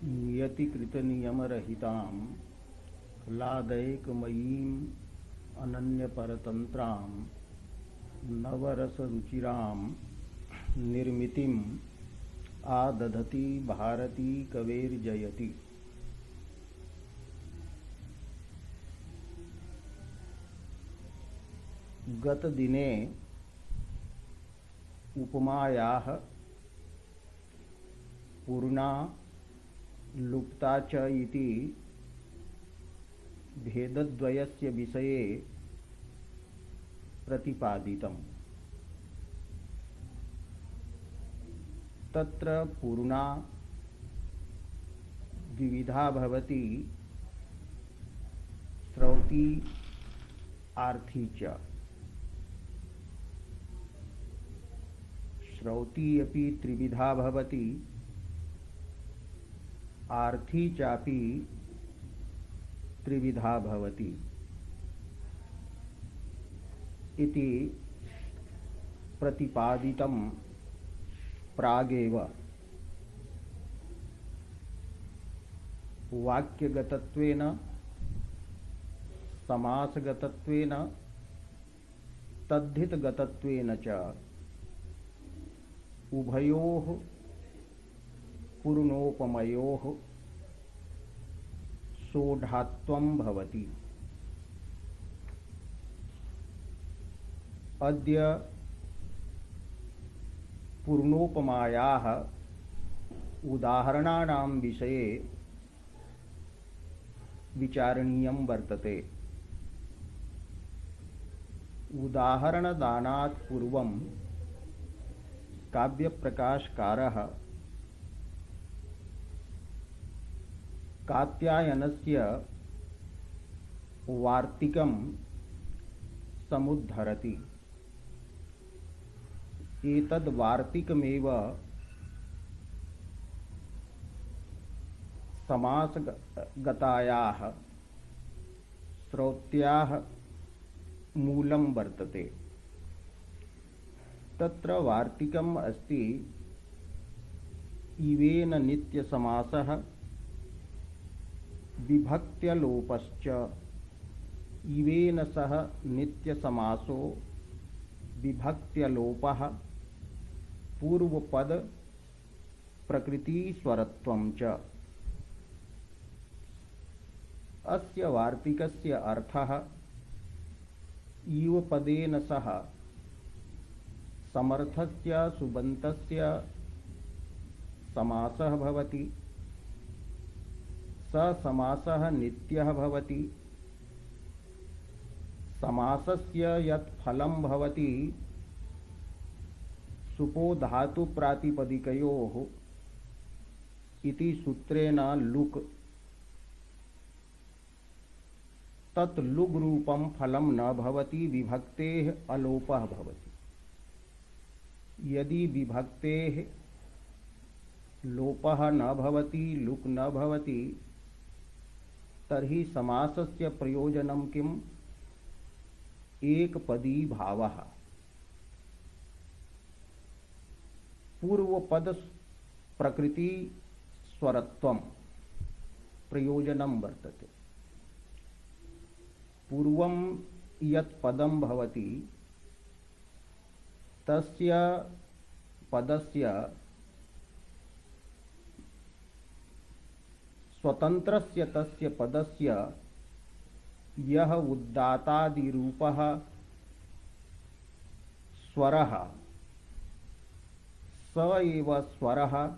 नियतिकृतनियमरहितां ह्लादैकमयीम् अनन्यपरतन्त्रां नवरसरुचिरां निर्मितिम् आदधति भारती कवेर्जयति। गतदिने उपमायाः पूर्णा लुप्ता च इति भेदद्वयस्य विषये प्रतिपादितम्। तत्र पूर्णा द्विविधा भवति, श्रौती आर्थी च। श्रौती अपि त्रिविधा भवति, आर्थी चापि त्रिविधा भवति इति प्रतिपादितं प्रागेव। वाक्यगतत्वेन समासगतत्वेन तद्धितगतत्वेन च उभयोः पूर्णोपमयोः सोढात्वं भवति। अद्य पूर्णोपमायाः उदाहरणानां विषये विचारणीयं वर्तते। उदाहरणदानात् पूर्वं काव्यप्रकाशकारः कात्यायनस्य वार्तिकं समुद्धरति। एतद् वार्तिकमेव समासगतायाः श्रौत्याः मूलं वर्तते। तत्र वार्तिकम् अस्ति, इवेन नित्यसमासः विभक्त्यलोपश्च। इवेन सह नित्यसमासो विभक्त्यलोपः पूर्वपद प्रकृतिस्वरत्वं च। अस्य वार्तिकस्य अर्थः इव पदेन सह समर्थस्य सुबन्तस्य समासः भवति। स समासः नित्यः भवति। समासस्य यत् फलं भवति सुपो धातु प्रातिपदिकयोः इति सूत्रेण लुक्, तत् लुग् रूपं फलं न भवति, विभक्तेः अलोपः भवति। यदि विभक्तेः लोपः न भवति, लुक् न भवति, तर्हि समासस्य प्रयोजनं किम्? एकपदी भावः। पूर्वपद प्रकृति स्वरत्वं प्रयोजनं वर्तते। पूर्वं यत् पदं भवति तस्य पदस्य स्वतन्त्रस्य तस्य पदस्य यः उदात्तादिरूपः स्वरः, स एव स्वरः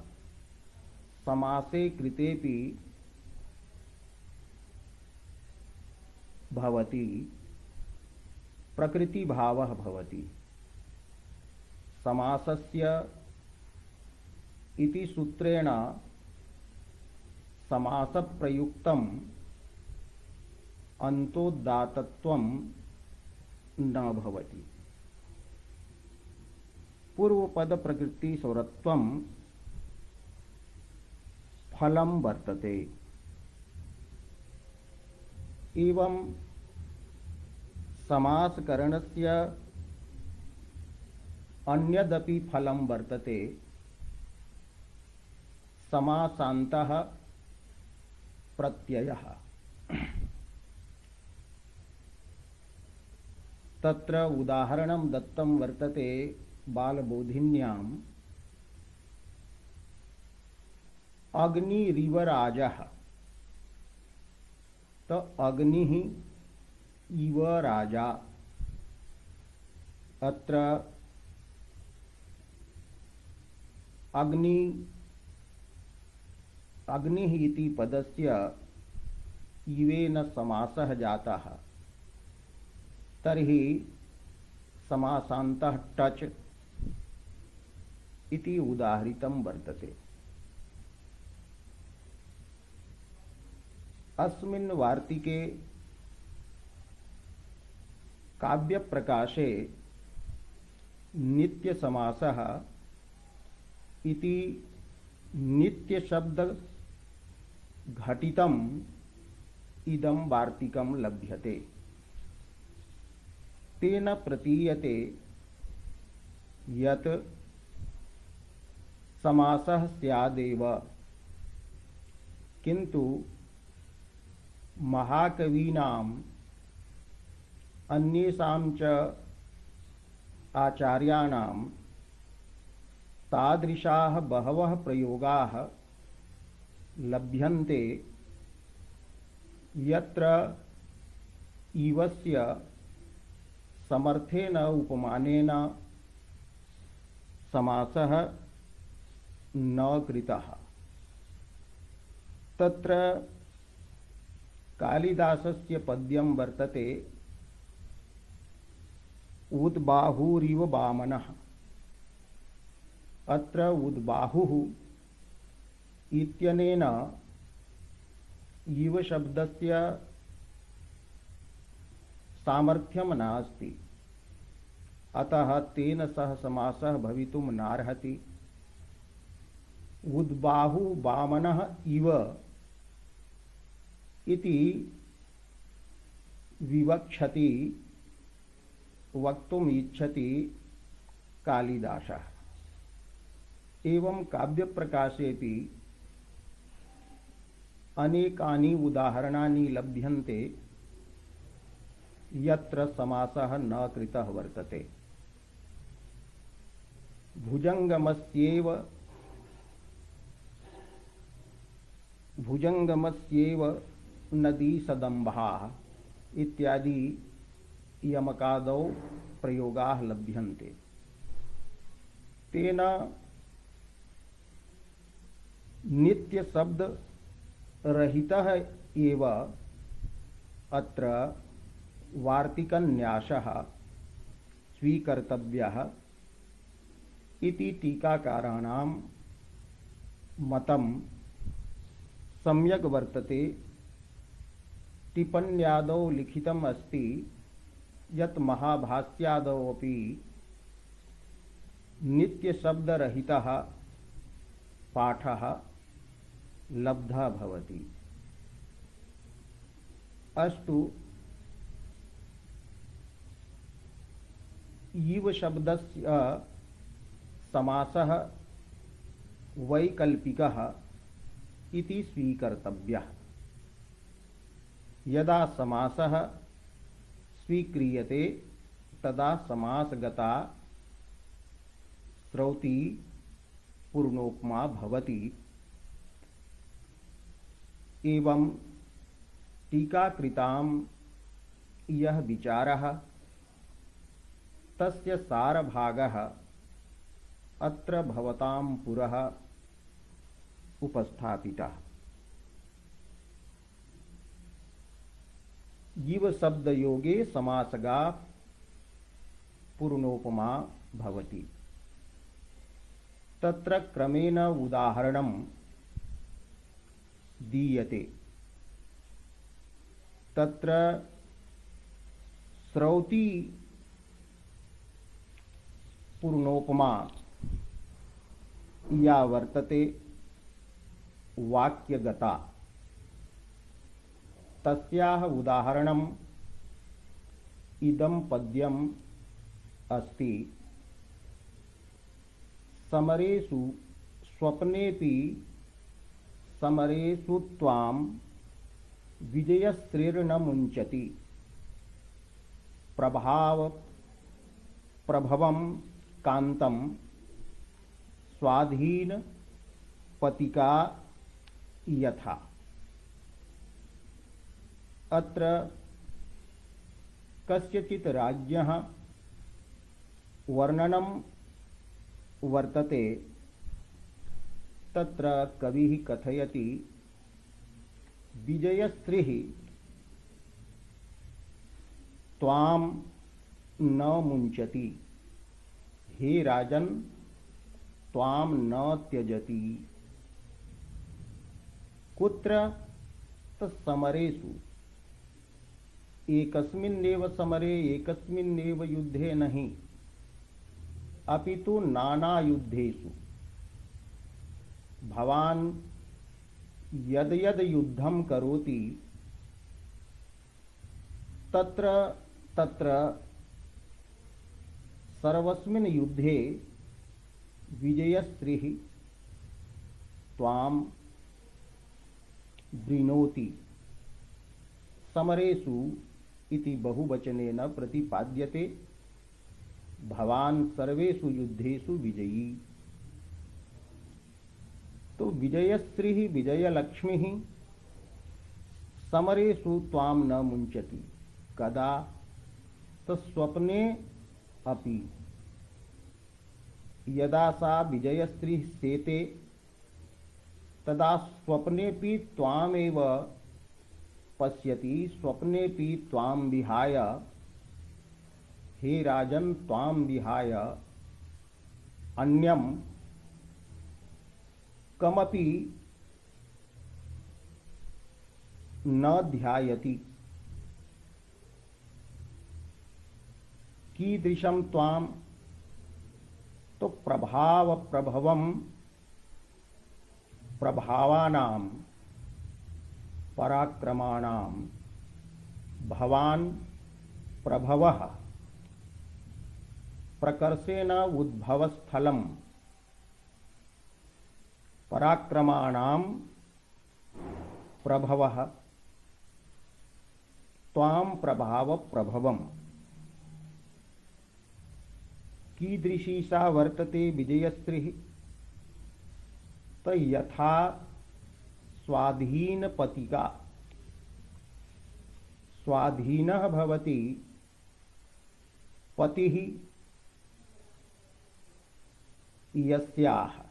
समासे कृतेपि भवति, प्रकृतिभावः भवति। समासस्य इति सूत्रेण समासप्रयुक्तम् अन्तोदात्तत्वं न भवति। पूर्वपद प्रकृति स्वरत्वं फलं वर्तते। एवं समासकरणस्य अन्यदपि फलं वर्तते। समासान्तः प्रत्ययः। तत्र उदाहरणं दत्तं वर्तते बालबोधिन्याम् अग्निरिवराजः। तो अग्निः इव राजा। अत्र अग्निः इति पदस्य इवेन समासः जातः। तर्हि समासान्तः टच इति उदाहृतं वर्तते। अस्मिन् वार्तिके काव्य प्रकाशे नित्य समासः इति नित्य शब्द घटितम् इदं वार्तिकं लभ्यते। तेन प्रतीयते यत् समासः स्यादेव, किन्तु महाकवीनाम् अन्येषां च आचार्याणां तादृशाः बहवः प्रयोगाः लभ्यन्ते यत्र इवस्य समर्थेन उपमानेन समासः न कृतः। तत्र कालिदासस्य पद्यं वर्तते उद्बाहुरिव वामनः। अत्र उद्बाहुः इत्यनेन इव शब्दस्य सामर्थ्यं नास्ति, अतः तेन सह समासः भवितुं नार्हति। उद्बाहु वामनः इव इति विवक्षति वक्तुम् इच्छति कालिदासः। एवं काव्यप्रकाशेऽपि अनेकानि उदाहरणानि लभ्यन्ते यत्र समासः न कृतः वर्तते। भुजंगमस्येव नदी सदम्भाः इत्यादि यमकादौ प्रयोगाः लभ्यन्ते। तेन नित्य शब्द रहितः एव अत्र वार्तिकन्यासः स्वीकर्तव्यः इति टीकाकाराणां मतं सम्यक् वर्तते। टिप्पण्यादौ लिखितम् अस्ति यत् महाभाष्यादौ अपि नित्यशब्दरहितः पाठः लब्धः भवति। अस्तु, इव शब्दस्य समासः वैकल्पिकः इति स्वीकर्तव्यः। यदा समासः स्वीक्रियते तदा समासगता श्रौति पूर्णोपमा भवति। एवं टीकाकृतां यः विचारः तस्य सारभागः अत्र भवतां पुरः उपस्थापितः। इव शब्दयोगे समासगा पूर्णोपमा भवति। तत्र क्रमेण उदाहरणं दीयते। तत्र श्रौति पूर्णोपमा या वर्तते वाक्यगता, तस्याः उदाहरणम् इदं पद्यम् अस्ति। समरेषु स्वप्नेऽपि समरेषु त्वां विजयश्रीर्न मुंचति प्रभाव प्रभवं कांतं स्वाधीन पतिका यथा। अत्र कस्यचित् राज्ञः वर्णनं वर्तते। तत्र कविः कथयति विजयस्त्रीः त्वां न मुंचति, हे राजन् त्वां न त्यजति। कुत्र तत्समरेषु, एकस्मिन्नेव समरे एकस्मिन्नेव युद्धे नहीं, अपितु नाना युद्धेषु भवान् यद यद युद्धं करोति तत्र तत्र सर्वस्मिन् युद्धे विजयश्रीः त्वां वृणोति। समरेषु इति बहुवचनेन प्रतिपाद्यते। भवान् सर्वेषु युद्धेषु विजयी। तो विजयश्री विजयलक्ष्मी समरेषु त्वां न मुंचति। कदा? तो स्वप्ने अपि। यदा सा विजयश्री सेते तदा स्वप्नेपि त्वामेव पश्यति। स्वप्नेपि त्वां विहाय, हे राजन् त्वां विहाय अन्यं कमपि न ध्यायति। कीदृशं त्वां? तो प्रभाव प्रभवं प्रभावानां पराक्रमाणां भवान् प्रभवः प्रकर्षेण उद्भवस्थलं पराक्रमाणां प्रभवः त्वां प्रभाव प्रभवम्। कीदृशी सा वर्तते विजयश्रीः? तो यथा स्वाधीन पतिका। स्वाधीनः भवति पतिः यस्याः,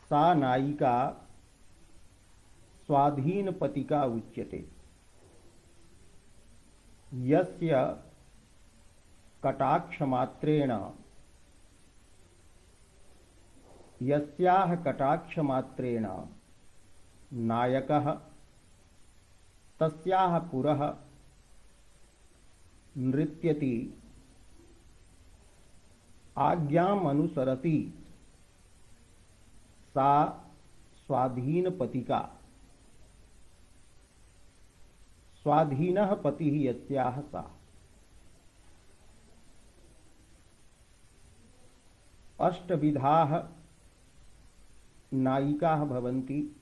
सा नायिका स्वाधीन पतिका उच्यते। यस्य कटाक्षमात्रेण, यस्याः कटाक्षमात्रेण नायकः तस्याः पुरः नृत्यति, आज्ञाम् अनुसरति, सा स्वाधीन पतिका। स्वाधीनः पतिः यस्याः सा। अष्टविधाः नायिकाः भवन्ति।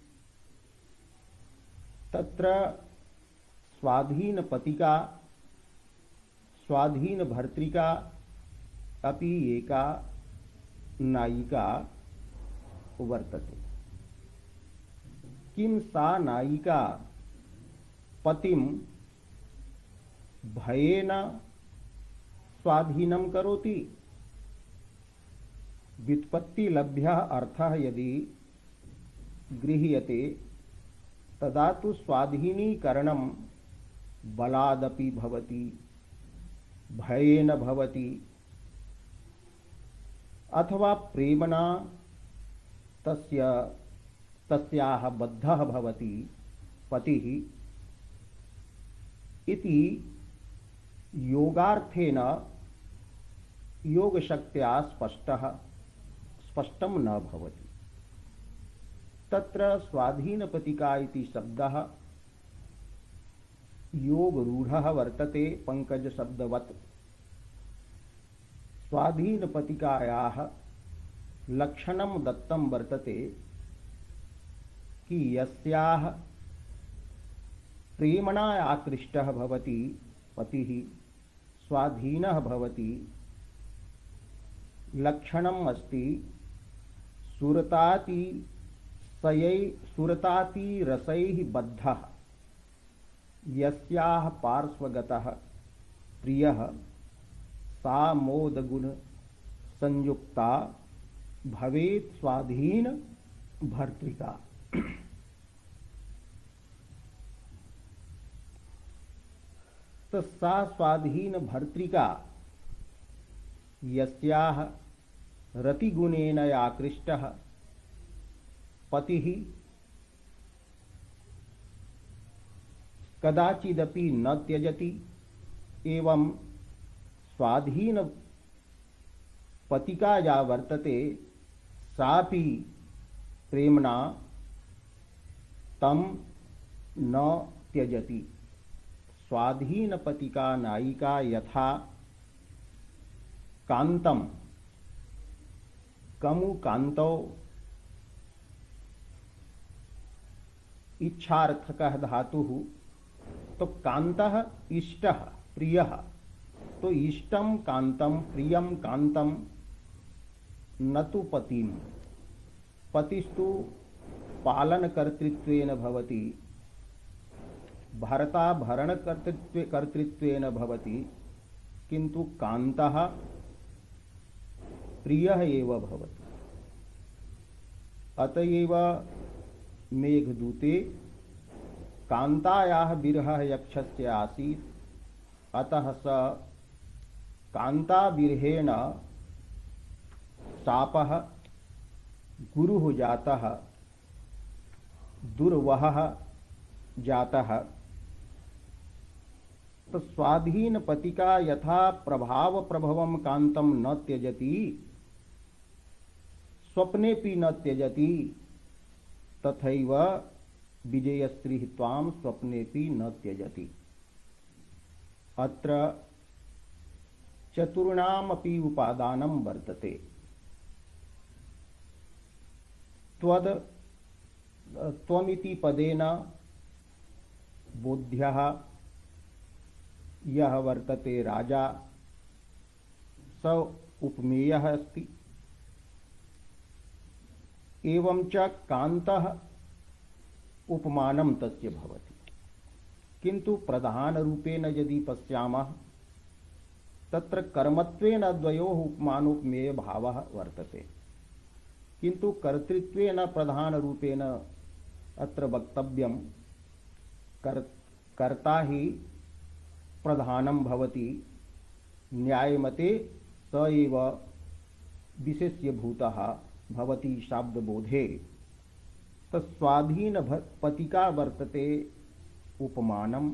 तत्र स्वाधीन पतिका, स्वाधीन भर्तृका अपि एका नायिका वर्तते। किं सा नायिका पतिं भयेन स्वाधीनं करोति? व्युत्पत्तिलभ्यः अर्थः यदि गृह्यते तदा तु स्वाधीनीकरणं बलादपि भवति, भयेन भवति, अथवा प्रेमणा तस्याः बद्धः भवति पतिः इति योगार्थेन योगशक्त्या स्पष्टं न भवति। तत्र स्वाधीनपतिका इति शब्दः योगरूढ़ः वर्तते पंकजशब्दवत्। स्वाधीनपतिकायाः लक्षणं दत्तं वर्तते कि यस्याः प्रेमणा आकृष्टः भवति पतिः स्वाधीनः भवति लक्षणम् अस्ति सुरतातिरसैः बद्धः यस्याः पार्श्वगतः प्रियः सा मोदगुण संयुक्ता भवेत् स्वाधीन भर्तृका। तो सा स्वाधीन भर्तृका यस्याः रतिगुणेन आकृष्टः पतिः कदाचिदपि न त्यजति एवं स्वाधीन पतिका या वर्तते सापि प्रेमणा तम न त्यजति। स्वाधीन पतिका नायिका यथा कांतम कमु कांतो इच्छार्थकः धातुः तो कांतः इष्टः प्रियः तो इष्टम कांतम प्रियम कांतम न तु पतिम पतिस्तु पालन कर्तृत्वेन भवति भर्ता भरण कर्तृत्वेन भवति किंतु कांतः प्रियः एव भवति। अतएव मेघदूते कांतायाः विरहः यक्षस्य आसीत् अतः स कांता विरहेण शापः गुरुः जातः दुर्वहः जातः। तो स्वाधीन पतिका यथा प्रभाव प्रभवम कांतम न त्यजति स्वप्नेपि न त्यजति तथैव विजयश्री त्वां स्वप्नेपि न त्यजति। अत्र चतुर्णामपि उपादानं वर्तते। त्वमिति पदेन बोध्यः यः वर्तते राजा स उपमेयः अस्ति। एवं च कांतः उपमानं तस्य भवति किंतु प्रधान रूपेण यदि पश्यामः तत्र कर्मत्वेन द्वयोः उपमानोपमेय भावः वर्तते किंतु कर्तृत्वेन प्रधान रूपेण अत्र वक्तव्यं कर्ता ही प्रधानं भवति न्यायमते स एव विशेष्यभूतः भवति शाब्दबोधे। तस्वाधीन पतिका वर्तते उपमानं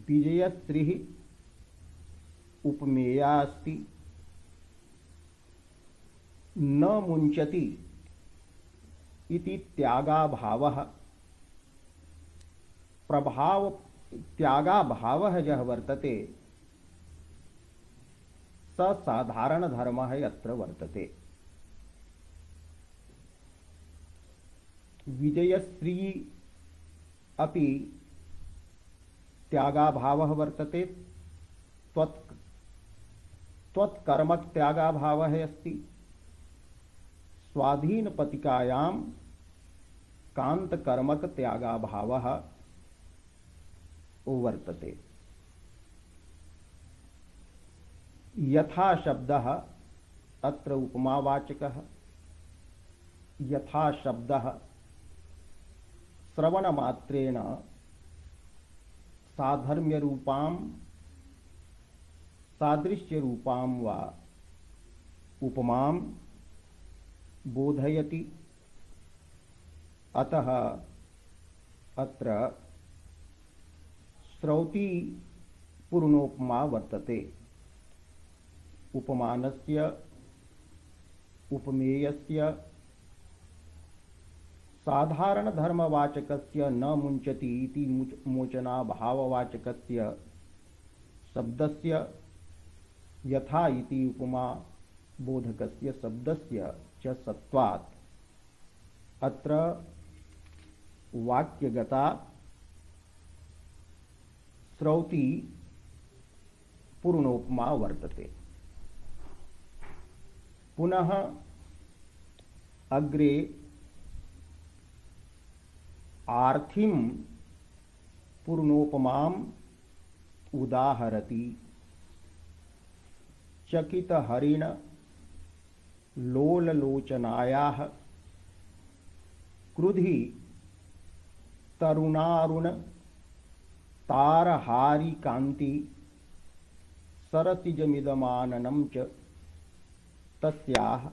विजयश्री उपमेया अस्ति। न मुञ्चति इति त्यागाभावः प्रभाव त्यागाभावः यः वर्तते स साधारण धर्मः यत्र वर्तते। विजयश्री अपि त्यागाभावः वर्तते त्वत्कर्मक त्यागाभावः अस्ति। स्वाधीन पतिकायां कांतकर्मक त्यागाभावः वर्तते। यथा शब्दः अत्र उपमावाचकः। यथा शब्दः श्रवणमात्रेण साधर्म्यरूपां सादृश्यरूपां वा उपमां बोधयति। अतः अत्र श्रौति पूर्णोपमा वर्तते। उपमानस्य उपमेयस्य साधारण धर्मवाचकस्य न मुञ्चति इति मोचना भाववाचकस्य शब्दस्य यथा इति उपमा बोधकस्य शब्दस्य च सत्वात् अत्र वाक्यगता श्रौति पूर्णोपमा वर्तते। पुनः अग्रे आर्थिं पूर्णोपमाम् उदाहरति। चकितहरिण लोललोचनायाः क्रुधि तरुणारुण तारहारिकान्ति सरसिजमिदमाननं च तस्याः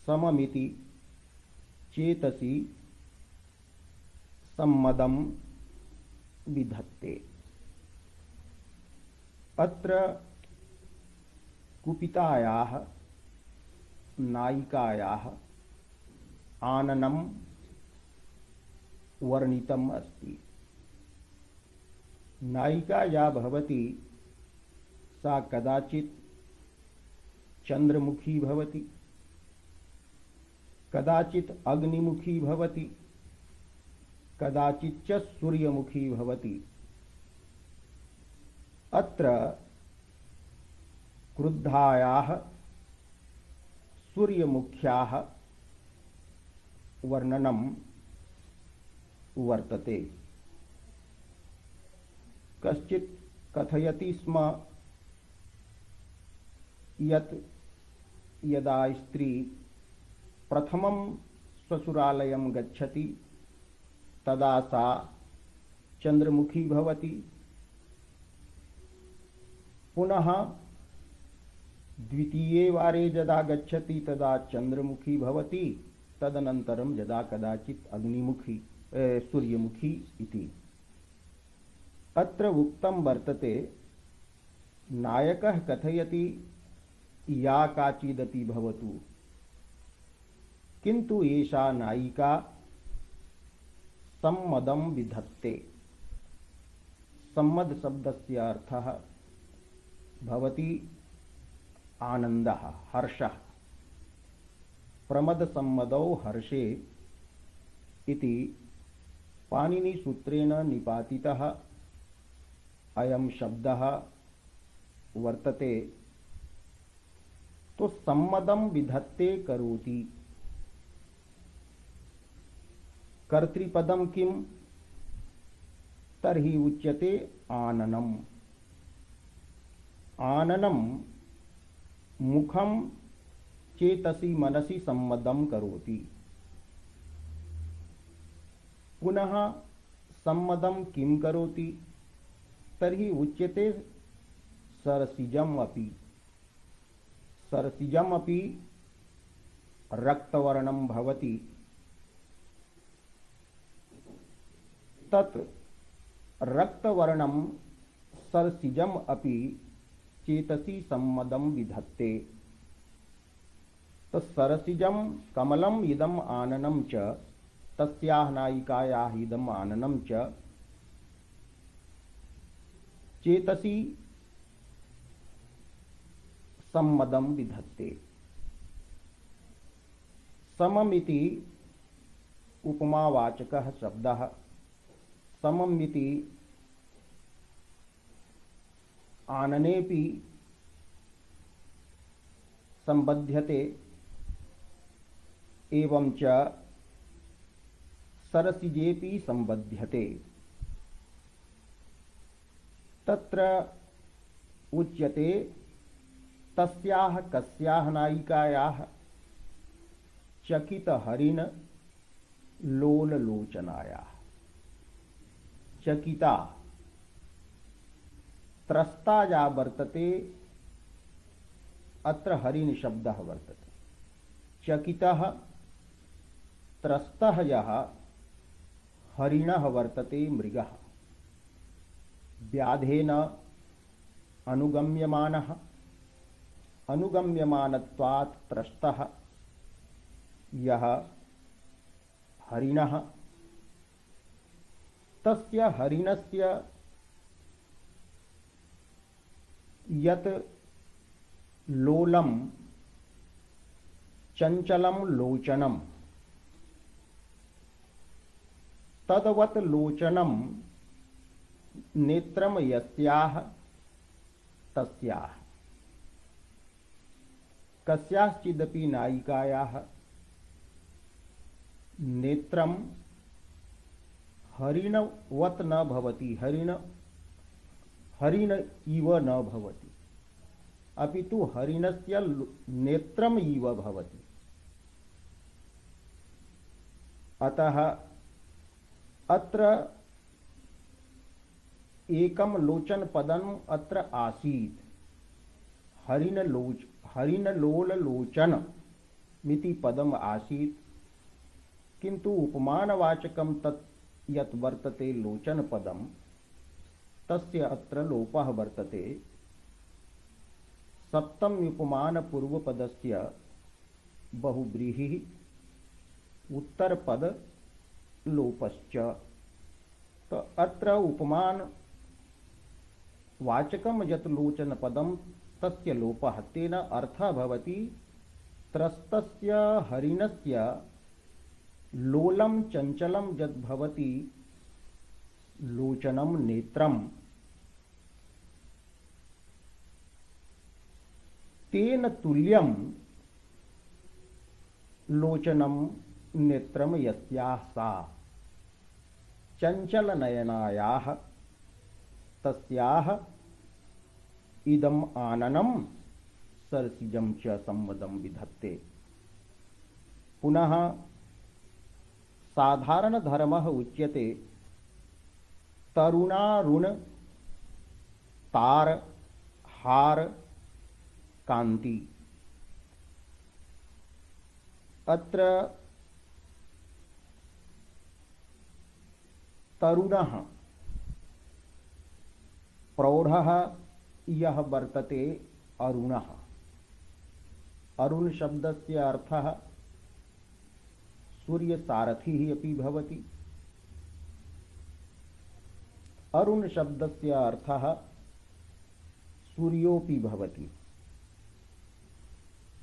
सममिति चेतसि सम्मदं विधत्ते। अत्र कुपितायाः नायिकायाः आननं वर्णितम् अस्ति। नायिका या भवति सा कदाचित् चंद्रमुखी भवति, कदाचित् अग्निमुखी भवति, कदाचित् च सूर्यमुखी भवति। अत्र क्रुद्धायाः सूर्यमुख्याः वर्णनं वर्तते। कश्चित् कथयति स्म यत् यदा स्त्री प्रथमं ससुरालयं गच्छति तदा सा चंद्रमुखी भवति, पुनः द्वितीये वारे यदा गच्छति तदा चंद्रमुखी भवति, तदनन्तरं यदा कदाचित् अग्निमुखी सूर्यमुखी इति। अत्र उक्तं वर्तते नायकः कथयति या काचिदपि भवतु, किन्तु एषा नायिका सम्मदं विधत्ते। सम्मद शब्दस्य अर्थः भवति आनन्दः, हर्षः। प्रमद सम्मदौ हर्षे इति पाणिनिसूत्रेण निपातितः अयं शब्दः वर्तते। तो सम्मदं विधत्ते करोति। कर्तृपदं किं? तर्हि उच्यते आननम्। आननं मुखं चेतसि मनसि सम्मदं करोति। पुनः सम्मदं किं करोति? तर्हि उच्यते सरसिजम् अपि। सरसिजम् अपि रक्तवर्णं भवति। तत् रक्तवर्णं सरसिजम् अपि चेतसि सम्मदं विधत्ते। सरसिजं कमलम् इदम् आननं च तस्याः नायिकायाः इदम् आननं च चेतसि सम्मदं विधत्ते। सममिति उपमावाचकः शब्दः। सममिति आननेपि संबध्यते एवं च सरसिजेपि संबध्यते। तत्र उच्यते तस्याः कस्याः नायिकायाः? चकितहरिण लोललोचनायाः। चकिता त्रस्ता या वर्तते, अत्र हरिण शब्दः वर्तते। चकितः त्रस्तः यः हरिणः वर्तते मृगः। व्याधेन अनुगम्यमानः, अनुगम्यमानत्वात् त्रस्तः यः हरिणः, तस्य हरिणस्य यत् लोलं चंचलं लोचनं, तद्वत् लोचनं नेत्रम यस्याह तस्याह। कस्याश्चिदपि नायिकायाः नेत्रम हरिणवत न भवति, हरिण इव न भवति, अपितु हरिणस्य नेत्रम इव भवति। अतः अत्र एकम लोचन पदम अत्र आसीत्, हरिणलोल लोचन मिति पदम आसीत्, किंतु उपमानवाचकम तत् यत् वर्तते लोचन पदम तस्य अत्र लोपः वर्तते। सप्तम उपमान पूर्व पदस्य बहुव्रीहि उत्तर पद लोपश्च। तो अत्र उपमान वाचकम यत् लोचन पदम तस्य लोपः, तेन अर्थः भवति त्रस्तस्य हरिणस्य लोलं चंचलं यद् भवति लोचनम नेत्रम, तेन तुल्यम लोचनम नेत्रम यस्याः सा चंचल नयनायाः तस्याः इदम आननम सरसिजम च संवदम विधत्ते। पुनः साधारण धर्मः उच्यते तरुणारुण तार हार कांति। अत्र तरुणः प्रौढ़ः यः वर्तते अरुणः। अरुण शब्दस्य अर्थः सूर्यसारथिः अपि भवति। अरुण शब्दस्य अर्थः सूर्योऽपि भवति।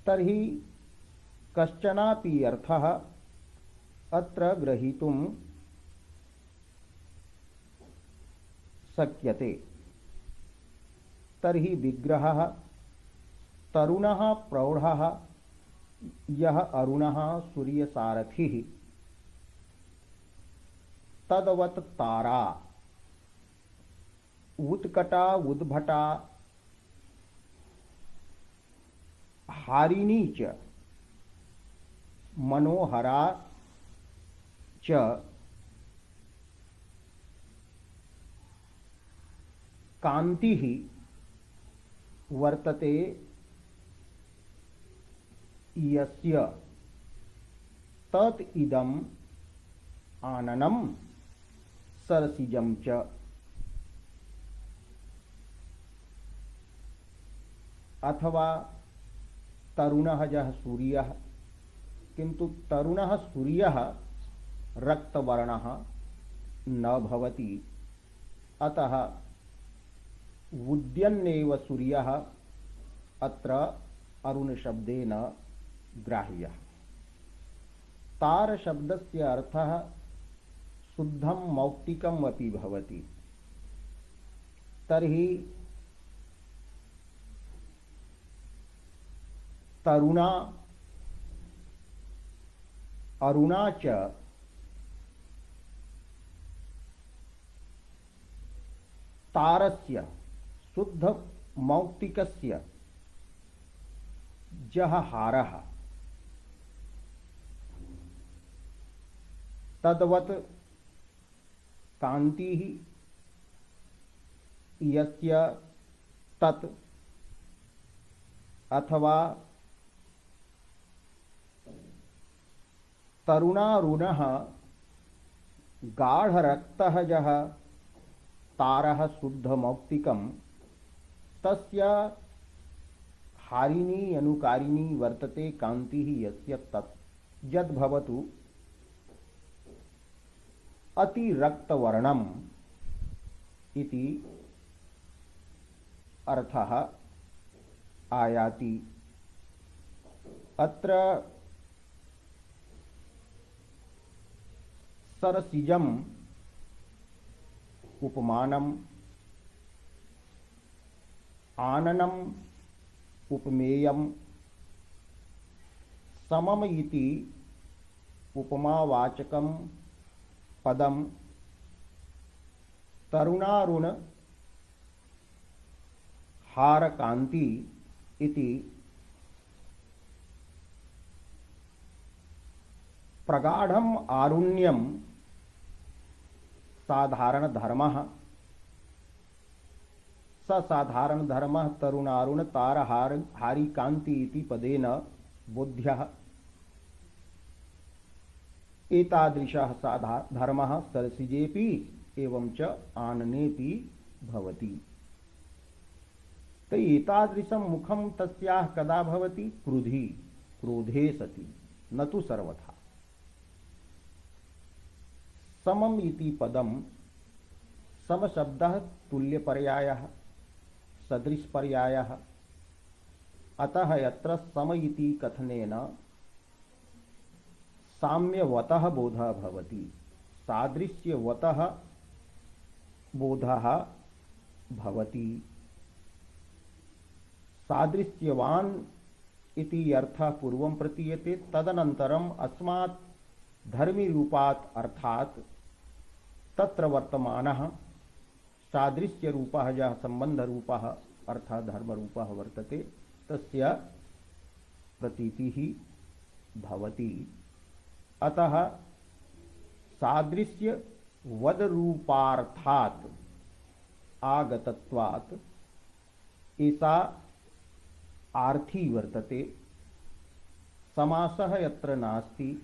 तर्हि कश्चनापि अर्थः अत्र ग्रहीतुं शक्यते। तर्हि विग्रहः तरुणः प्रौढ़ः यः अरुणः सूर्यसारथिः तदवत् तारा उत्कटा उद्भटा हारिणी च मनोहरा च कांतिः वर्तते यस्य तत् इदम आननम सरसिजम च। अथवा तरुणः यः सूर्यः, किंतु तरुणः सूर्यः रक्तवर्णः न भवति, अतः उद्यन्नेव सूर्यः अत्र अरुण शब्देन ग्राह्यः। तार शब्दस्य अर्थः शुद्धं मौक्तिकम् अपि भवति। तर्हि तरुणा अरुणा च तारस्य शुद्ध मौक्तिकस्य जः हारः तद्वत् कांतिः यस्य तत्। अथवा तरुणारुणः गाढ़रक्तः यः तारः शुद्धमौक्तिकं तस्य हारिणी अनुकारिणी वर्तते कांतिः यस्य तत् यद्भवतु अतिरक्तवर्णम् इति अर्थः आयाति। अत्र सरसिजम उपमानम, आननम उपमेयम, समम इति उपमावाचकम पदम, तरुणारुण हारकांति इति प्रगाढ़म आरुण्यम साधारण धर्मः, स साधारण धर्मः तरुणारुण हारिकांति इति पदेन बोध्यः। एतादृशः धर्मः सरसिजेपि एवं च आननेपि भवति। तो एतादृशं मुखं तस्याः कदा भवति? क्रोधे सति, न तु सर्वथा। समम इति पदम, सम शब्दः तुल्यपर्यायः, सदृशपर्यायः। अतः यत्र सम इति कथनेन साम्यवतः बोधः भवति, सादृश्यवतः बोधः भवति। सादृश्यवान इति अर्थः पूर्वं प्रतीयते, तदनन्तरम् अस्मात् धर्मी रूपात् अर्थात् तत्र वर्तमानः सादृश्य रूपः यः संबंध रूपः अर्थात् धर्म रूपः वर्तते, तस्य प्रतीतिः भवति। अतः सादृश्य वद रूपार्थात् आगतत्वात् ऐसा आर्थी वर्तते। समासः यत्र नास्ति,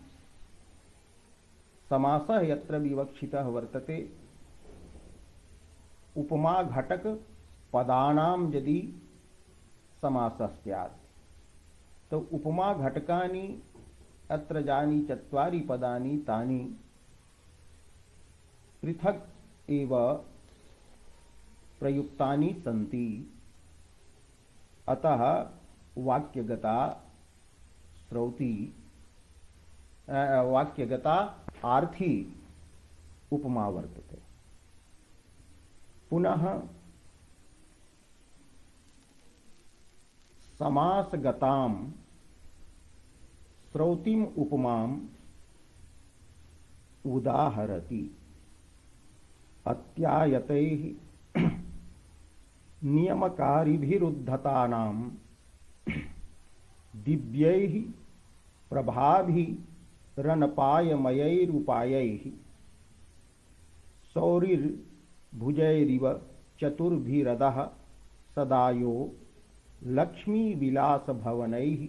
समासः यत्र विवक्षितः वर्तते, उपमा घटक पदानां यदि समासः स्यात्, तो उपमा घटकानि अत्र जानि चत्वारि पदानि तानि पृथक् एव प्रयुक्तानि सन्ति। अतः वाक्यगता श्रौति, वाक्यगता आर्थी उपमा वर्तते। पुनः समासगतां श्रौतिम उपमाम उदाहरति। अत्यायतैः नियमकारिभिरुद्धतानां दिव्यैः प्रभाभिरनपायमयैरुपायैः सौरिर्भुजैरिव चतुर्भिरदः सदायो लक्ष्मीविलासभवनैः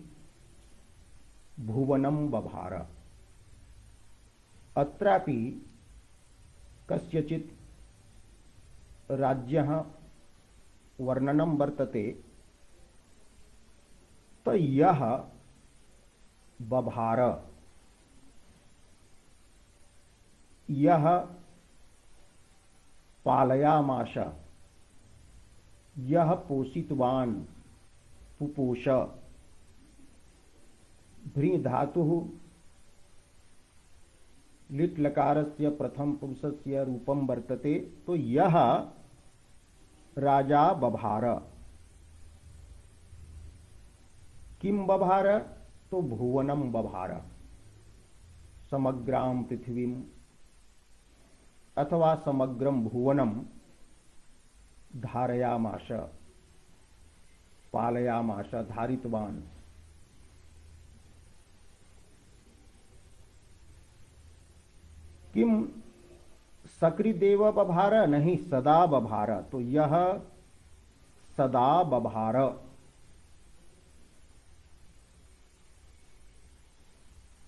भुवनं बभार। अत्रापि कस्यचित् राज्यः वर्णनं वर्तते। तो यह बभार, यह पालयामाश, यह पोषितवान, पुपोष। भ्री धातुः लिट् लकारस्य प्रथम पुरुषस्य रूपं वर्तते। तो यह राजा बभार। किम बभार? तो भुवनम बभार, समग्रां पृथ्वीं अथवा समग्रं भुवनं धारयामाश, पालयामाश, धारितवान। किम सकृदेव बभार? नहीं, सदा बभार। तो यह सदा बभार।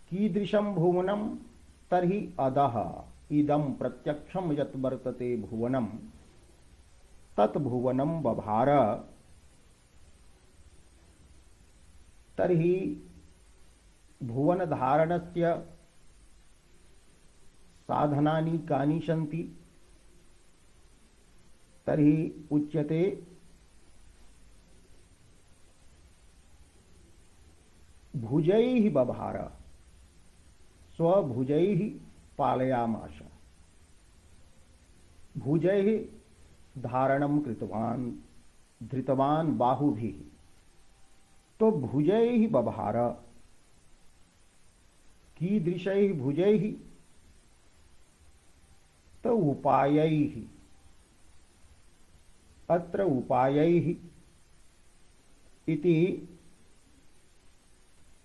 कीदृशं भुवनं? तर्हि अधः इदं प्रत्यक्षं यत् वर्तते भुवनं, तत् भुवनं बभार। तर्हि भुवन धारणस्य साधनानि कानि सन्ति? तर्हि उच्यते भुजैः बभार, स्वभुजैः पालयामाश। भुजैः धारणं कृतवान् धृतवान् बाहुभिः। तो भुजैः बभार, कीदृशैः भुजैः? तो उपायैः। अत्र उपायैः इति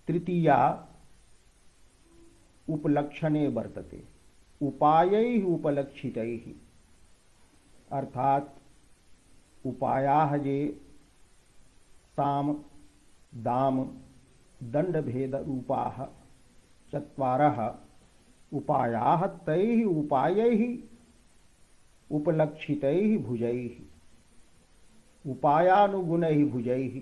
तृतीया उपलक्षणे वर्तते। उपायैः उपलक्षितैः, अर्थात उपायाः जे साम दाम दंडभेद रूपाः चत्वारः उपायाः तैः उपायैः उपलक्षितैः भुजैः, उपायानुगुणैः भुजैः,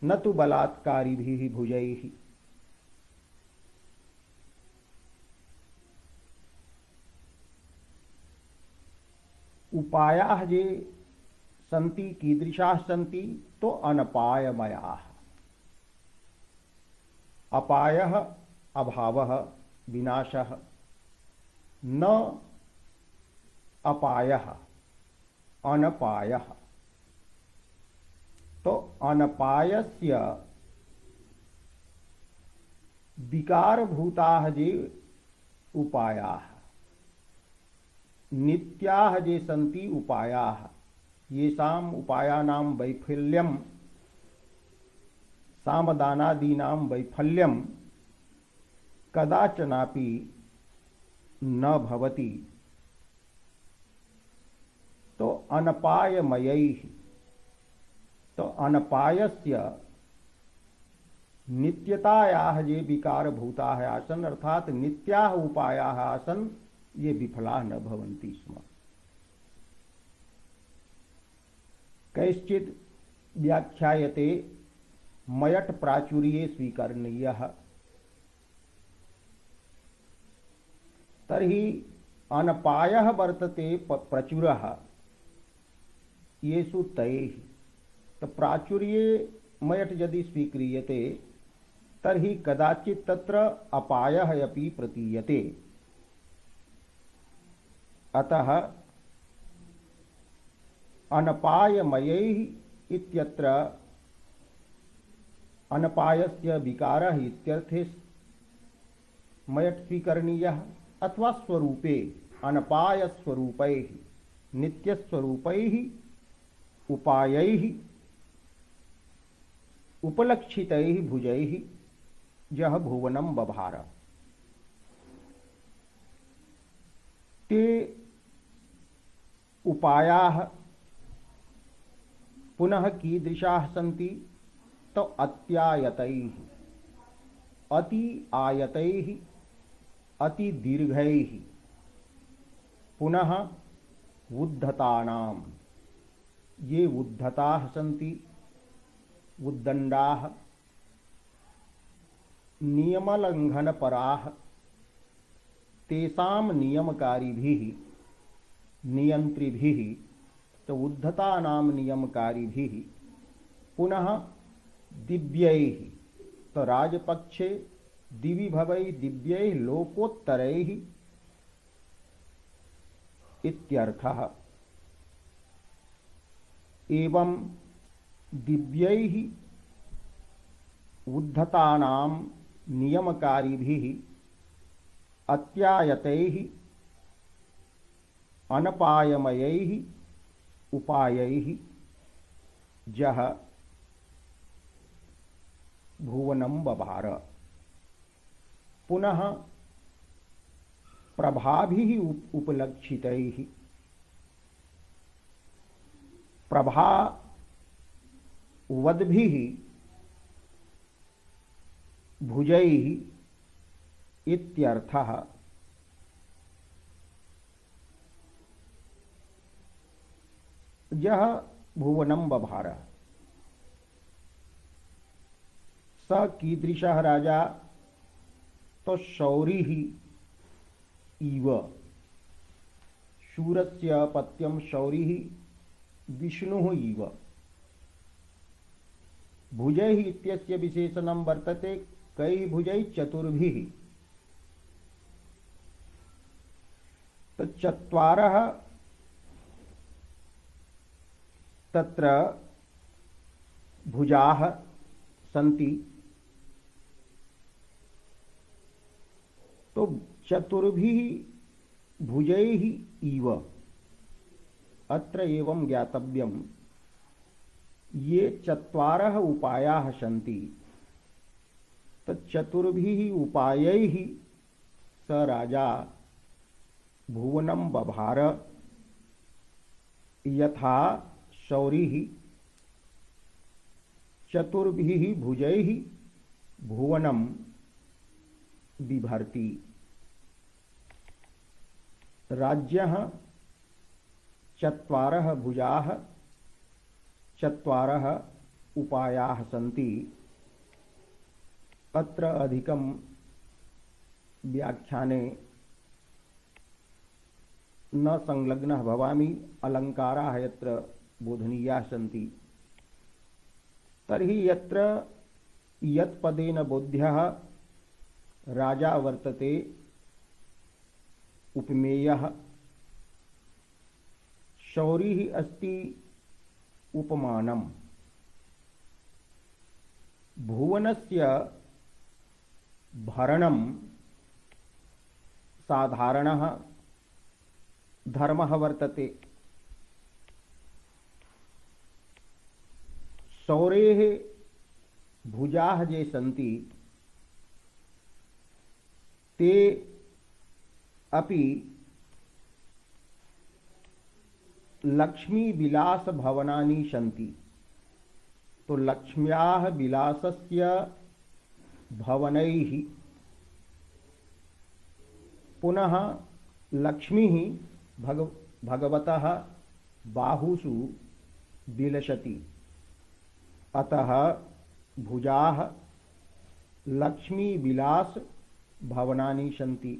न तु बलात्कारिभिः भुजैः। उपायाः जे सन्ति कीदृशाः सन्ति? तो अनपायमयाः। अपायः अभावः विनाशः, न अपायः अनपायः। तो अनपायस्य विकारभूताः जे उपायाः, नित्याः जे सन्ति उपायाः, येषाम् उपायानां वैफल्यं सामदानादीनां वैफल्यं कदाचनापि न भवति। तो अनपायमयैः, तो अनपायस्य नित्यतायाः जे विकारभूताः आसन्, अर्थात नित्याः उपायाः आसन्, ये विफलाः न भवन्ति स्म। कैश्चित् व्याख्यायते मयट प्राचुर्ये स्वीकरणीयः। तर्हि अनपायः वर्तते प्रचुरः येषु तैः। तो प्राचुर्ये मयट यदि स्वीक्रियते तर्हि कदाचित् तत्र अपायः अपि प्रतीयते। अतः अनपायमयैः इत्यत्र अनपायस्य विकारः इत्यर्थे मयट स्वीकरणीयः, अथवा स्वरूपे अनपायस्वरूपैः नित्यस्वरूपैः उपायैः उपलक्षितैः भुजैः यः भुवनं बभार। ते उपायाः पुनः कीदृशाः सन्ति? तो अत्यायतैः, अति आयतैः, अति दीर्घैः, पुनः उद्धतानां, ये उद्धताः सन्ति, उद्दण्डाः, नियमलङ्घनपराः, तेषां नियमकारिभिः नियन्त्रिभिः, तो उद्धतानां नियमकारिभिः, पुनः दिव्यैः, तो राजपक्षे दिवि भवै दिव्यैः लोकोत्तरैः इत्यर्थः। एवं दिव्यैः उद्धतानां नियमकारिभिः अत्यायतैः अनपायमयैः उपायैः यः भुवनं बभार। पुनः प्रभाभिः उपलक्षितैः, प्रभावद्भिः भुजैः इत्यर्थः। यः भुवनं बभार। स कीदृशः राजा? तो शौरिः इव। शूरस्य पत्यं शौरिः विष्णुः इव। भुजैः इत्यस्य विशेषणं वर्तते कैः भुजैः? चतुर्भिः। तो चत्वारः तत्र भुजाः सन्ति। तो चतुर्भिः भुजैः इव अत्र एवं ज्ञातव्यं ये चत्वारः उपायाः सन्ति तच्चतुर्भिः उपायैः स राजा भुवनं बभार यथा शौरिः चतुर्भिः भुजैः भुवनं बिभर्ति। राज्यः चत्वारः भुजाः चत्वारः उपायाः सन्ति। अत्र अधिकं व्याख्याने न संलग्नः भवामि, अलङ्काराः यत्र बोधनीयाः सन्ति। तर्हि यत्र यत्पदेन बोध्यः राजा वर्तते उपमेयः, शौरिः अस्ति उपमानम्, भुवनस्य भरणं साधारणः धर्मः वर्तते। शौरेः भुजाः ये सन्ति ते अपि लक्ष्मी विलास भवनानि सन्ति। तो लक्ष्म्याः विलासस्य भवनैः पुनः लक्ष्मीः भगवतः बाहुषु विलसति। अतः भुजाः लक्ष्मी विलास भवनानि सन्ति।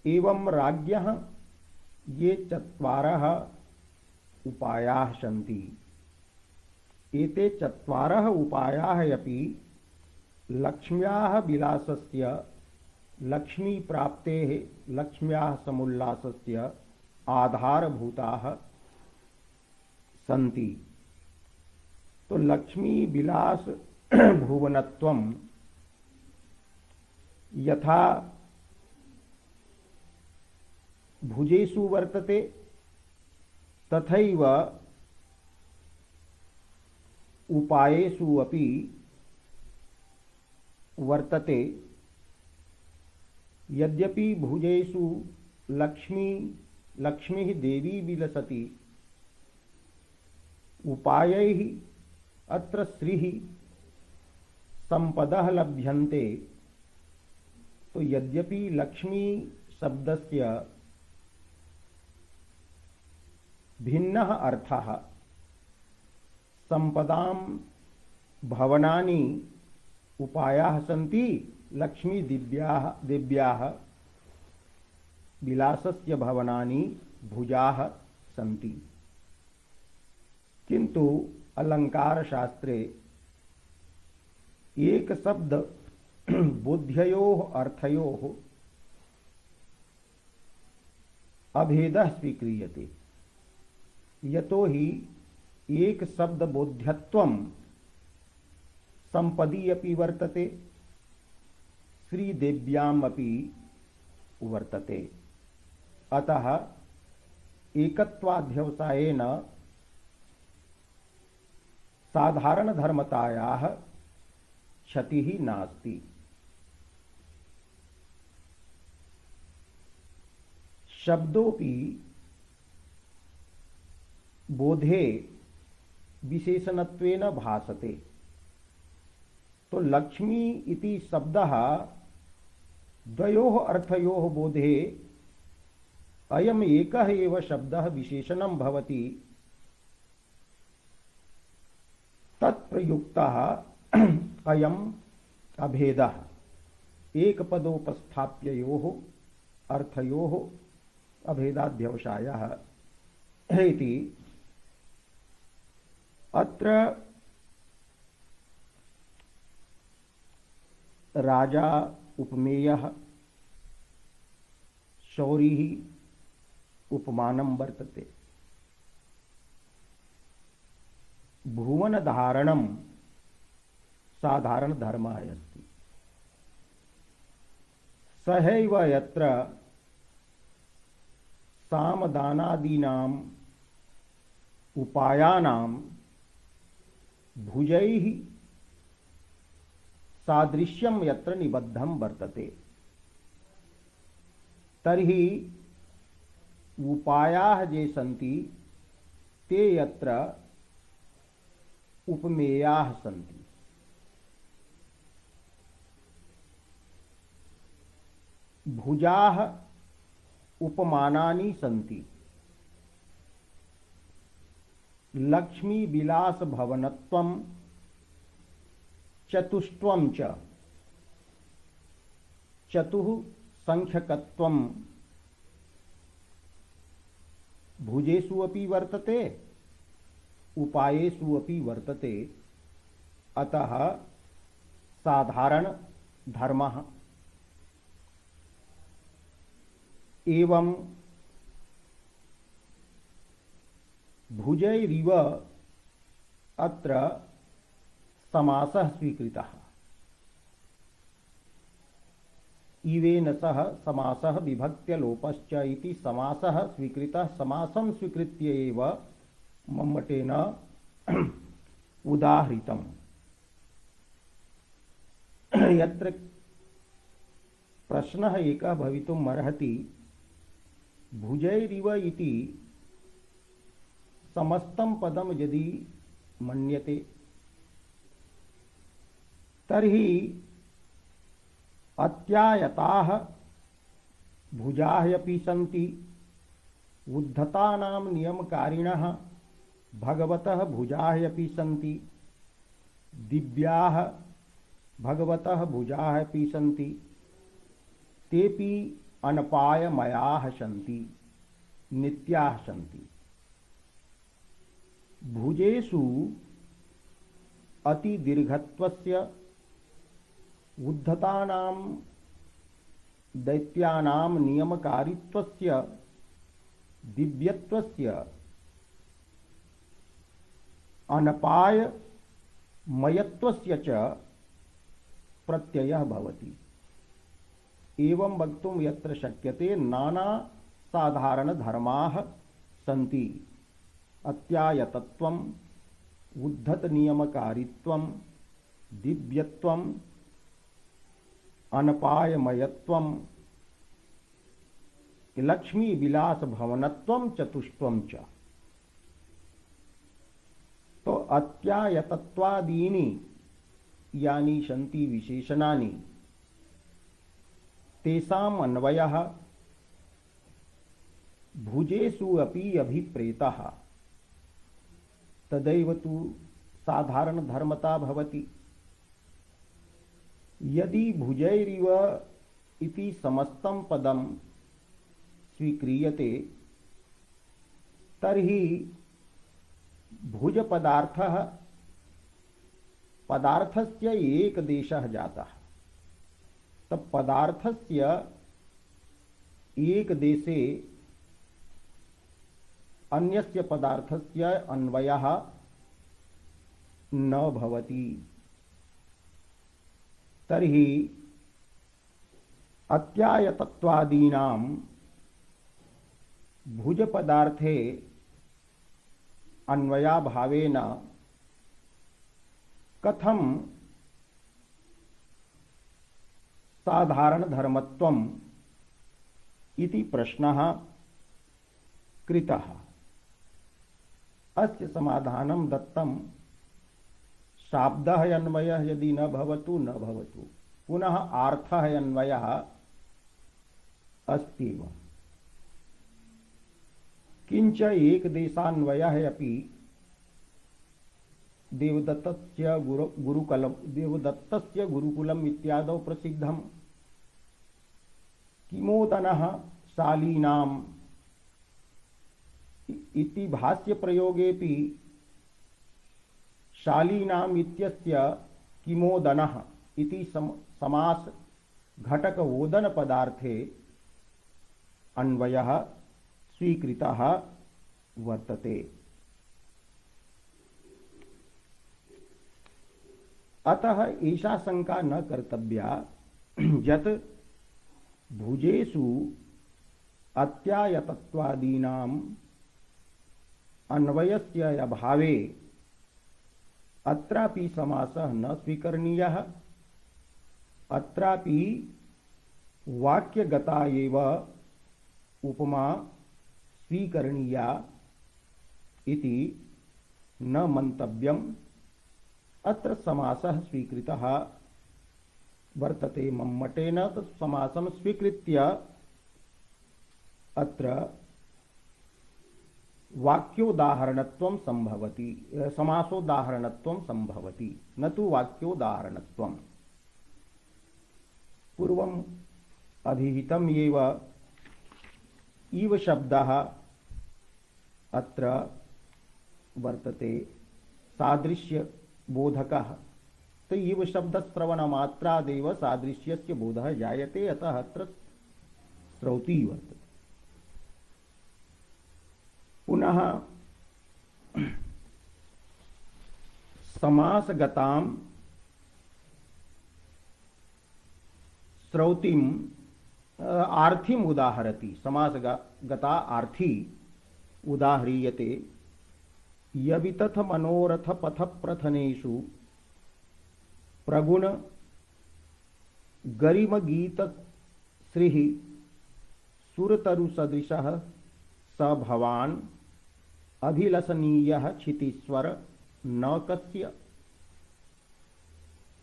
एवं राज्ञः ये चत्वारः उपायाः सन्ति। एते चत्वारः उपायाः अपि लक्ष्म्याः विलासस्य लक्ष्मी प्राप्तेः लक्ष्म्याः समुल्लासस्य आधारभूताः सन्ति। तो लक्ष्मी विलास भुवनत्वं यथा भुजेषु वर्तते तथैव उपायेषु अपि वर्तते। यद्यपि भुजेषु लक्ष्मीः देवी विलसति, उपायैः अत्र श्रीः संपदः लभ्यन्ते। तो यद्यपि लक्ष्मी शब्दस्य भिन्नः अर्थः, संपदां भवनानि उपायाः सन्ति, लक्ष्मी दिव्याः विलासस्य भवनानि भुजाः सन्ति। किंतु अलंकार शास्त्रे एक शब्द बुद्ध्ययोः अर्थयोः अभेदः स्वीक्रियते। यतो हि एक शब्द बोध्यत्वं संपदी अपि वर्तते, श्रीदेव्याम् अपि वर्तते। अतः एकत्वाध्यवसायेन साधारण धर्मतायाः क्षतिः नास्ति। शब्दोपि बोधे विशेषणत्वेन भासते। तो लक्ष्मी इति शब्दः द्वयोः अर्थयोः बोधे अयम् एकः एव शब्दः विशेषणं भवति। तत्प्रयुक्तः अयम् अभेदः एकपदोपस्थाप्ययोः अर्थयोः अभेदाध्यवसायः इति। अत्र राजा उपमेयः, शौरिः उपमानं वर्तते। भुवन धारणं साधारण धर्मः अस्ति। सहैव यत्र सामदानादीनाम् उपायानां भुजैः सादृश्यं यत्र निबद्धं वर्तते तर्हि उपायाः ये सन्ति ते यत्र उपमेयाः सन्ति। भुजाः उपमानानि सन्ति। लक्ष्मी विलास भवनत्वं चतुष्त्वं च चतुः संख्यकत्वं भुजेषु अपि वर्तते उपायेषु अपि वर्तते। अतः साधारण धर्मः। एवं भुजैरिव अत्र समासः स्वीकृतः। इवेन सह समासः विभक्त्य लोपश्च इति समासः स्वीकृतः। समासं स्वीकृत्य एव मम्मटेन उदाहृतम्। यत्र प्रश्नः एकः भवितुम् अर्हति, भुजैरिव इति समस्तं पदं यदि मन्यते तर्हि अत्यायताः भुजाः अपि सन्ति। उद्धतानां नियमकारिणः भगवतः भुजाः अपि सन्ति। दिव्याः भगवतः भुजाः अपि सन्ति। तेपि अनपायमयाः सन्ति, नित्याः सन्ति। भुजेषु अतिदीर्घत्वस्य उद्धतानां दैत्यानां नियमकारित्वस्य दिव्यत्वस्य अनपायमयत्वस्य च प्रत्ययः भवति। एवं वक्तुं यत्र शक्यते नाना साधारण धर्माः सन्ति। अत्यायतत्वम्, उद्धत नियमकारित्वं, दिव्यत्वम्, अनपायमयत्वं, लक्ष्मी विलास भवनत्वं, चतुष्त्वं च। तो अत्यायतत्वादीनि यानि सन्ति विशेषणानि तेषाम् अन्वयः भुजेषु अपि अभिप्रेतः। तदैव तु साधारण धर्मता भवति। यदि भुजैरिव इति समस्तं पदं स्वीक्रियते तर्हि भुज पदार्थः पदार्थस्य एक देशः जातः। तब पदार्थस्य एक देशे अन्यस्य पदार्थस्य अन्वयः न भवति। तर्हि अत्यायतत्वादीनां भुज पदार्थे अन्वयाभावेन कथं साधारण धर्मत्वम् इति प्रश्नः कृतः। अस्य समाधानं दत्तं। शाब्दः अन्वयः यदि न भवतु न भवतु, पुनः अर्थः अन्वयः अस्त्येव। किंच एकदेशान्वयः अपि देवदत्तस्य गुरुकुलम् इत्यादौ प्रसिद्धम्। किमोदनः शालीनाम् इति भाष्य प्रयोगेपि शालीनाम् इत्यस्य किमोदनः इति समास घटक ओदन पदार्थे अन्वयः स्वीकृतः वर्तते। अतः ऐसा शंका न कर्तव्या यत् भुजेषु अत्यायतत्वादीनाम् अन्वयस्य अभावे अत्रापि समासः न स्वीकरणीयः, अत्रापि वाक्यगता एव उपमा स्वीकरणीया इति न मंतव्यम्। अत्र समासः स्वीकृतः वर्तते मम्मटेन, समासं स्वीकृत्य अत्र वाक्योदाहरणत्वं संभवति, समासोदाहरणत्वं संभवति, न तु वाक्योदाहरणत्वम्। पूर्वम् अभिहितम् एव इव शब्दः अत्र वर्तते सादृश्य बोधकः। तो इव शब्दश्रवणमात्रादेव सादृश्यस्य बोधः जायते, अतः अत्र श्रौति वर्तते। पुनः समासगतां श्रौतिम आर्थिम उदाहरति। समासगता आर्थी उदाह्रियते। यवितथ मनोरथ पथ प्रथनेषु प्रगुण गरिम गीत श्री सुरतरु सदृशः स भवान् अभिलषणीयः क्षितीश्वर न कस्य।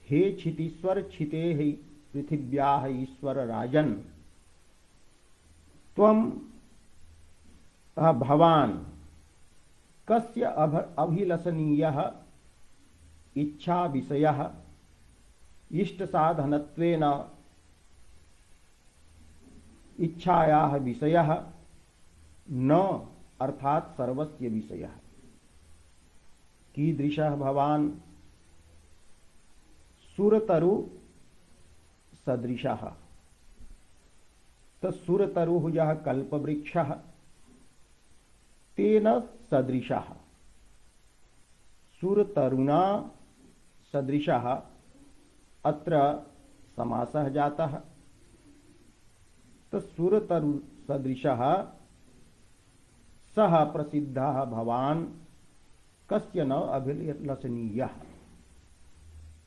हे क्षितीश्वर क्षिते हि पृथिव्याः ईश्वर राजन् त्वं भवान् कस्य अभिलषणीयः इच्छा विषयः इष्ट साधनत्वेन इच्छायाः विषयः न अर्थात सर्वस्य विषयः। कीदृशः भवान् सुरतरु सदृशः। तो सुरतरुः यः कल्पवृक्षः तेन सदृशः। सुरतरुणा सदृशः अत्र समासः जातः। तो सुरतरु सदृशः सः प्रसिद्धः भवान् कस्य न अभिलषणीयः।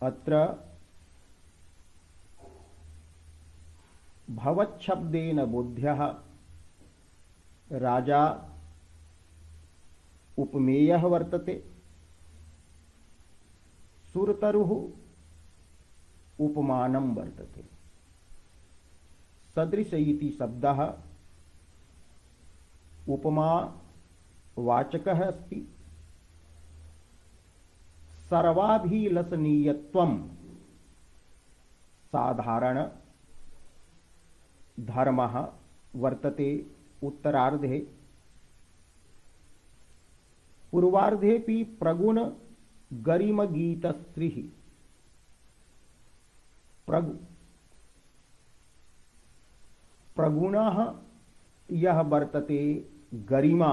अत्र भवच्छब्देन बोध्यः राजा उपमेयः वर्तते। सुरतरुः उपमानं वर्तते। सदृश इति शब्दः उपमा वाचकः अस्ति। सर्वाभिलषणीयत्वं साधारण धर्मः वर्तते उत्तरार्धे। पूर्वार्धेपि प्रगुण गरिम गीतस्त्रिः। प्रगुणः यः वर्तते गरिमा,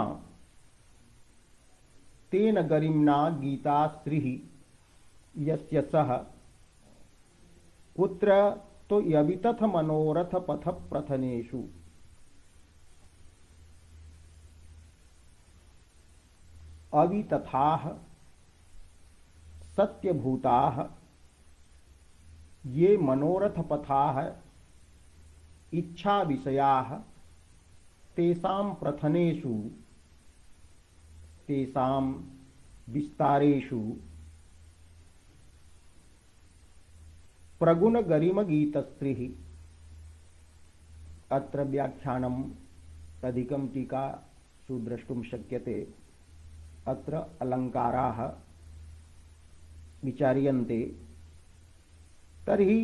तेन गरिम्ना गीता स्त्रिः यस्य सः कुत्र तो यवितथ मनोरथ पथ प्रथनेषु। अवितथाः सत्यभूताः ये मनोरथ पथाः इच्छा विषयाः तेषां प्रथनेषु तेषां विस्तारेषु प्रगुण गरिम गीतस्त्रिः। अत्र व्याख्यानम् अधिकं टीकासु द्रष्टुं शक्यते। अत्र अलङ्काराः विचार्यन्ते। तर्हि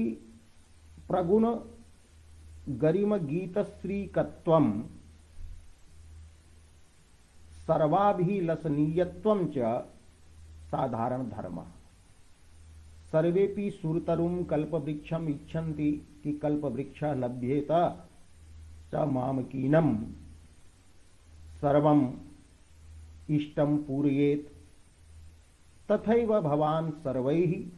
प्रगुण गरिम गीतस्त्रीकत्वं सर्वाभिलषणीयत्वं च साधारण धर्मः। सर्वेपि सुरतरुं कल्पवृक्षम् इच्छन्ति कि कल्पवृक्षः लभ्येत च मामकीनम्। सर्वम् इष्टं पूरयेत् तथैव भवान् सर्वैः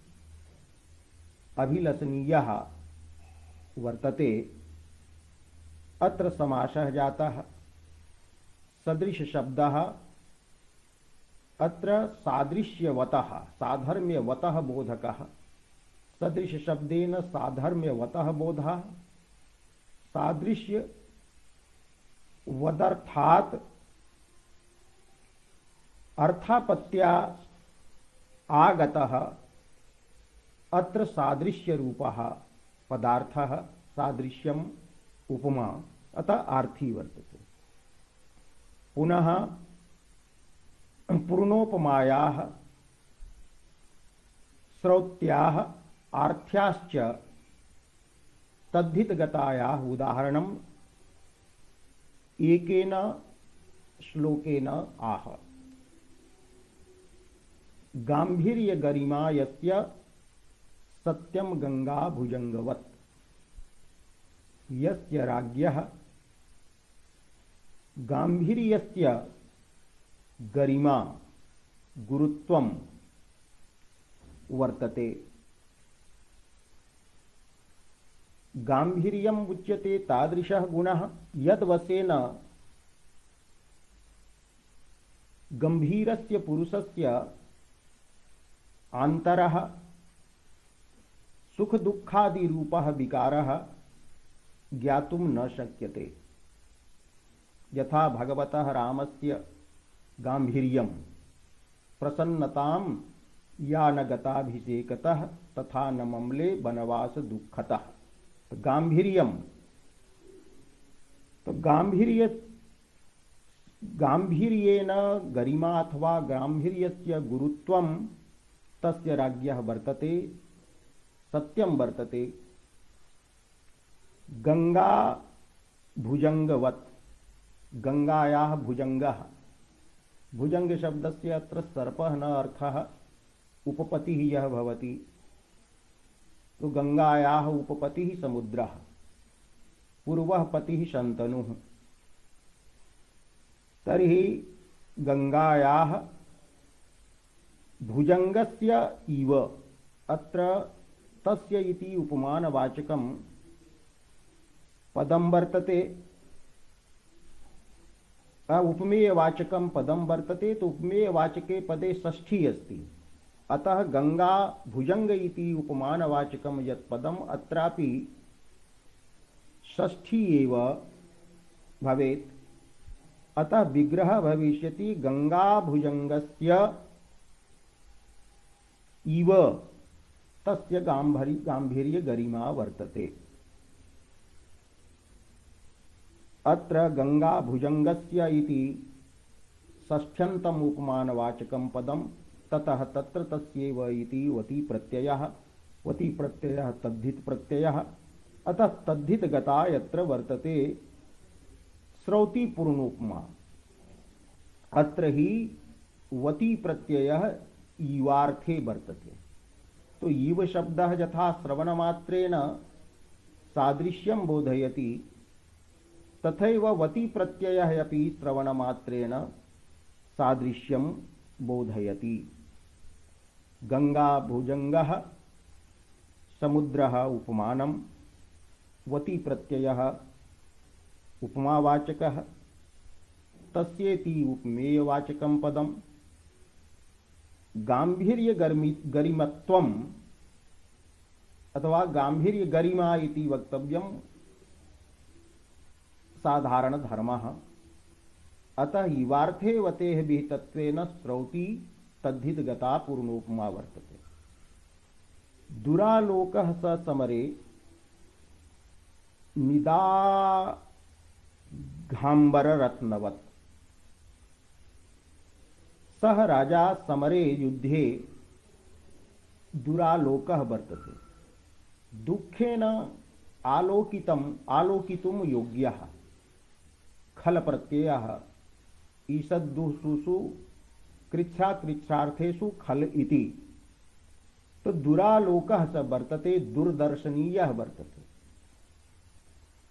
अभिलषणीयः वर्तते। अत्र समासः जातः। सदृश शब्दः अत्र सादृश्यवतः साधर्म्यवतः बोधकः। सदृश शब्देन साधर्म्यवतः बोधः। सादृश्य वदर्थात् अर्थापत्या आगतः। अत्र सादृश्य रूपः पदार्थः सादृश्यम उपमा अतः आर्थी वर्तते। पुनः पूर्णोपमायाः श्रौत्याः आर्थ्याश्च तद्धितगतायाः उदाहरणम् एकेन श्लोकेन आह। गांभीर्य गरिमा यस्य सत्यम गंगा भुजंगवत्। यस्य राज्ञः गांभीर्यस्य गरिमा गुरुत्वं वर्तते। गांभीर्यम् उच्यते तादृशः गुणः यद्वशेन गंभीरस्य पुरुषस्य आन्तरः सुख दुःखादि रूपः विकारः ज्ञातुं न शक्यते। यथा भगवतः रामस्य गांभीर्यं प्रसन्नतां या न गताभिषेकतः तथा न ममले वनवास दुःखतः। तो गांभीर्यम तो गांभीर्येन गरिमा अथवा गांभीर्यस्य गुरुत्वं तस्य राज्ञः वर्तते सत्यं वर्तते। गंगा भुजंगवत्। गंगायाः भुजंगः भुजंग शब्दस्य अत्र सर्पः न अर्थः उपपतिः यः भवति। तो गंगायाः उपपतिः समुद्रः पूर्वः पतिः शन्तनुः। तर्हि गंगायाः भुजंगस्य इव अत्र तस्य इति उपमानवाचकं पदं वर्तते। उपमेयवाचकं पदं वर्तते। तो उपमेयवाचके पदे षष्ठी अस्ति। अतः गंगा भुजंग इति उपमानवाचकं यत् पदम् अत्रापि षष्ठी एव भवेत्। अतः विग्रह भविष्यति गंगा भुजंगस्य इव तस्य गांभीर्य गरिमा वर्तते। अत्र गंगा भुजंगस्य इति षष्ठ्यन्तम् उपमानवाचकं पदं ततः तत्र तस्यैव इति वति प्रत्ययः तद्धित प्रत्ययः। अतः तद्धित गता यत्र वर्तते श्रौति पूर्णोपमा। अत्र ही वति प्रत्ययः ईवार्थे वर्तते। तो ईव शब्दः यथा श्रवणमात्रेण सादृश्यं बोधयति तथैव वति प्रत्ययः अपि श्रवणमात्रेण सादृश्यं बोधयति। गंगा भुजंगः समुद्रः उपमानं वति प्रत्ययः उपमावाचकः तस्येति उपमेयवाचकं पदम्। गांभीर्य गरिमत्वम् अथवा गांभीर्य गरिमा इति वक्तव्यं साधारण धर्मः। अतः इवार्थे वतेः विहितत्वेन श्रौति तद्धित गता पूर्णोपमा वर्तते। दुरालोकः स समरे निदाघाम्बररत्नवत्। सः राजा समरे युद्धे दुरालोकः वर्तते। दुःखेन आलोकितुं योग्यः खल प्रत्ययः ईषद्दुषुषु कृच्छार्थेषु खल इति। तो दुरालोकः स वर्तते दुर्दर्शनीयः वर्तते।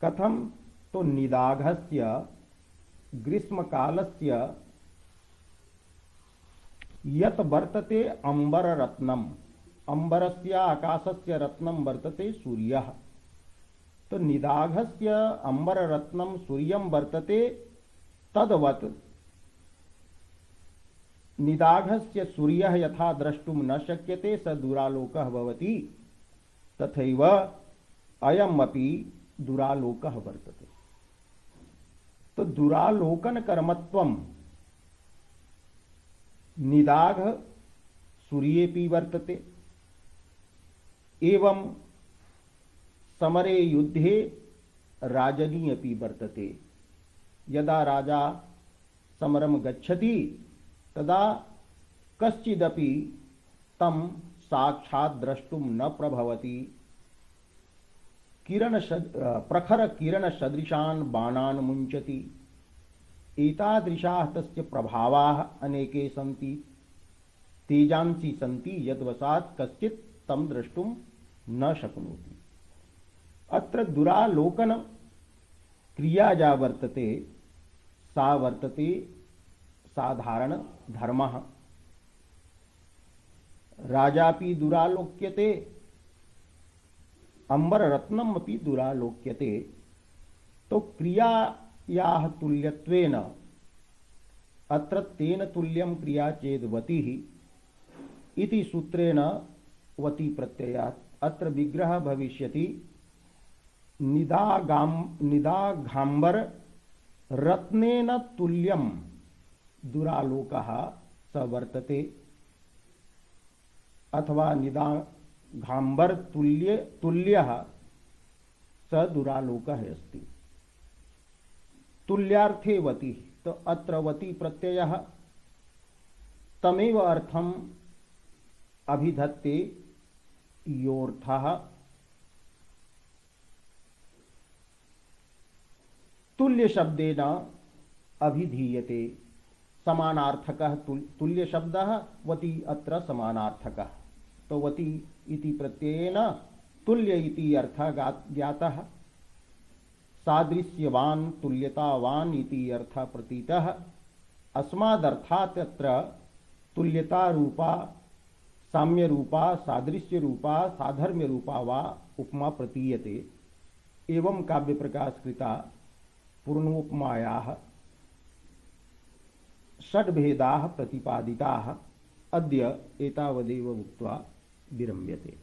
कथम तो निदाघस्य ग्रीष्मकालस्य यत् वर्तते अंबररत्नम, अंबरस्य आकाशस्य रत्नं वर्तते सूर्यः। तो निदाघस्य अंबररत्नं सूर्यं वर्तते तद्वत् निदाघस्य सूर्यः यथा द्रष्टुं न शक्यते स दुरालोकः भवति, तथैव अयमपि दुरालोकः वर्तते। तो दुरालोकन कर्मत्वं निदाघ सूर्येऽपि वर्तते, एवं समरे युद्धे राजनी अपि वर्तते। यदा राजा समरं गच्छति तदा कश्चिदपि तं साक्षात् द्रष्टुं न प्रभवति। प्रखर किरण सदृशान् बाणान् मुञ्चति। एतादृशाः तस्य प्रभावाः अनेके सन्ति, तेजांसि सन्ति, यद्वशात् कश्चित् तं द्रष्टुं न शक्नोति। अत्र दुरालोकन क्रिया या वर्तते सा वर्तते साधारण धर्मः। राजापि दुरालोक्यते, अंबररत्नम् अपि दुरालोक्यते। तो क्रियायाः तुल्यत्वेन अत्र तेन तुल्यं क्रिया चेद् वतिः इति सूत्रेण वति प्रत्ययात् अत्र विग्रह भविष्यति निदाघाम्बर रत्नेन तुल्यं दुरालोकः स वर्तते, अथवा निदाघाम्बर तुल्यः स दुरालोकः अस्ति। तुल्यार्थे वति, तो अत्र वति प्रत्ययः तमेव अर्थम अभिधत्ते योऽर्थः। तुल्य शब्देन अभिधीयते, समानार्थकः तुल्य शब्दः वति अत्र समानार्थकः। तो वति इति प्रत्ययेन तुल्य इति अर्थः ज्ञातः। सादृश्यवान् तुल्यतावान् इति अर्थः प्रतीतः। अस्मादर्थात् अत्र तुल्यता रूपा, साम्य रूपा, सादृश्य रूपा, साधर्म्य रूपा वा उपमा प्रतीयते। एवं काव्य प्रकाश कृता पूर्णोपमायाः षड्भेदाः प्रतिपादिताः। अद्य एतावदेव उक्त्वा विरम्यते।